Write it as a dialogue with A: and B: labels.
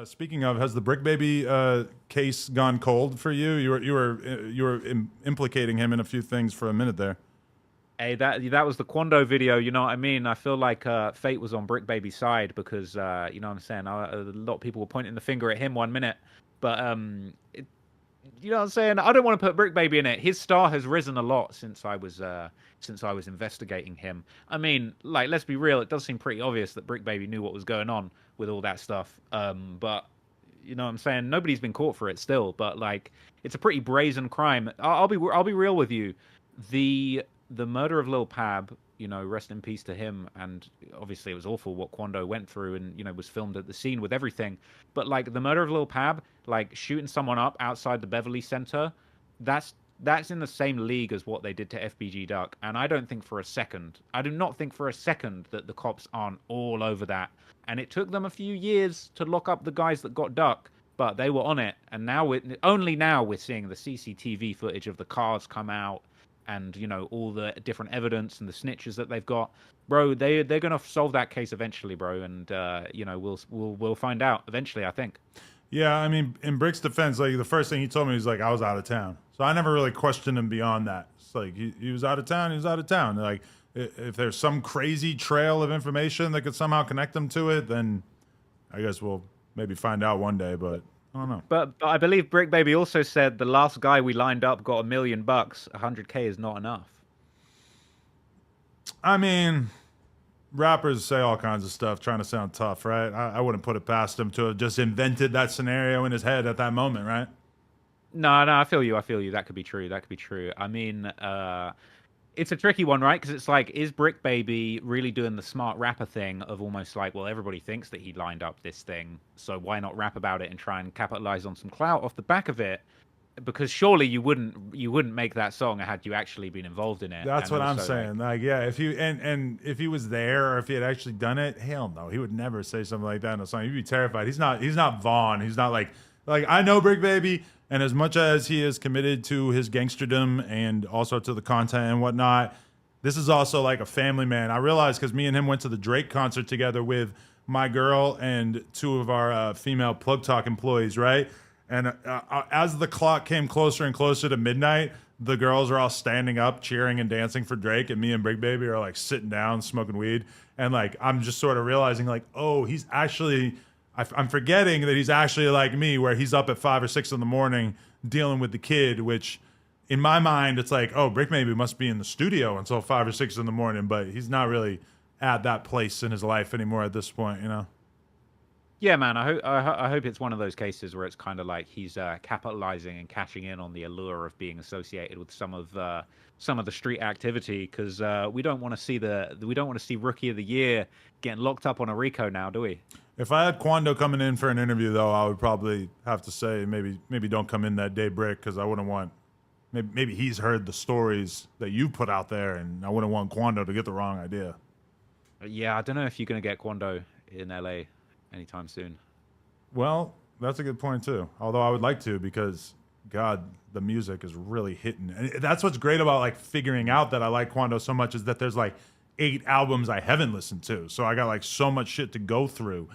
A: Speaking of, has the Brick Baby case gone cold for you? You were implicating him in a few things for a minute there.
B: Hey, that was the Quando video. You know what I mean? I feel like fate was on Brick Baby's side because you know what I'm saying. A lot of people were pointing the finger at him 1 minute, but you know what I'm saying. I don't want to put Brick Baby in it. His star has risen a lot since I was investigating him. I mean, like, let's be real. It does seem pretty obvious that Brick Baby knew what was going on with all that stuff. But you know what I'm saying. Nobody's been caught for it still. But like, it's a pretty brazen crime. I'll be real with you. The murder of Lil Pab, you know, rest in peace to him. And obviously, it was awful what Quando went through, and you know, was filmed at the scene with everything. But like the murder of Lil Pab, like shooting someone up outside the Beverly Center, that's that's in the same league as what they did to FBG Duck. And I don't think for a second, I do not think for a second that the cops aren't all over that. And it took them a few years to lock up the guys that got Duck, but they were on it. And now only now we're seeing the CCTV footage of the cars come out, and you know all the different evidence and the snitches that they've got. Bro, they're gonna solve that case eventually, bro. And you know we'll find out eventually, I think.
A: Yeah, I mean, in Brick's defense, like the first thing he told me was like I was out of town, so I never really questioned him beyond that. It's like he was out of town. He was out of town. Like if there's some crazy trail of information that could somehow connect them to it, then I guess we'll maybe find out one day. But I don't know.
B: But I believe Brick Baby also said the last guy we lined up got $1 million. 100K is not enough.
A: I mean, rappers say all kinds of stuff trying to sound tough, right? I wouldn't put it past him to have just invented that scenario in his head at that moment, right?
B: No, no, I feel you. I feel you. That could be true. That could be true. I mean, it's a tricky one, right? Because it's like, is Brick Baby really doing the smart rapper thing of almost like, well, everybody thinks that he lined up this thing, so why not rap about it and try and capitalize on some clout off the back of it? Because surely you wouldn't make that song had you actually been involved in it.
A: That's
B: And
A: what I'm
B: also, like,
A: saying. Like, yeah, if you and if he was there or if he had actually done it, hell no, he would never say something like that in a song. He'd be terrified. He's not Vaughn. He's not like I know Brick Baby, and as much as he is committed to his gangsterdom and also to the content and whatnot, this is also like a family man. I realized because me and him went to the Drake concert together with my girl and two of our female Plug Talk employees, right? And as the clock came closer and closer to midnight, the girls are all standing up, cheering and dancing for Drake, and me and Brick Baby are like sitting down, smoking weed, and like I'm just sort of realizing like, oh, he's actually. I'm forgetting that he's actually like me, where he's up at 5 or 6 in the morning dealing with the kid. Which, in my mind, it's like, oh, Brick Baby must be in the studio until 5 or 6 in the morning, but he's not really at that place in his life anymore at this point, you know.
B: yeah, man. I hope it's one of those cases where it's kind of like he's capitalizing and cashing in on the allure of being associated with some of the street activity. Because we don't want to see Rookie of the Year getting locked up on a Rico now, do we?
A: If I had Quando coming in for an interview, though, I would probably have to say maybe don't come in that day, Brick, because I wouldn't want. Maybe he's heard the stories that you put out there, and I wouldn't want Quando to get the wrong idea.
B: Yeah, I don't know if you're gonna get Quando in LA anytime soon.
A: Well, that's a good point too. Although I would like to, because God, the music is really hitting, and that's what's great about like figuring out that I like Quando so much is that there's like 8 albums I haven't listened to, so I got like so much shit to go through.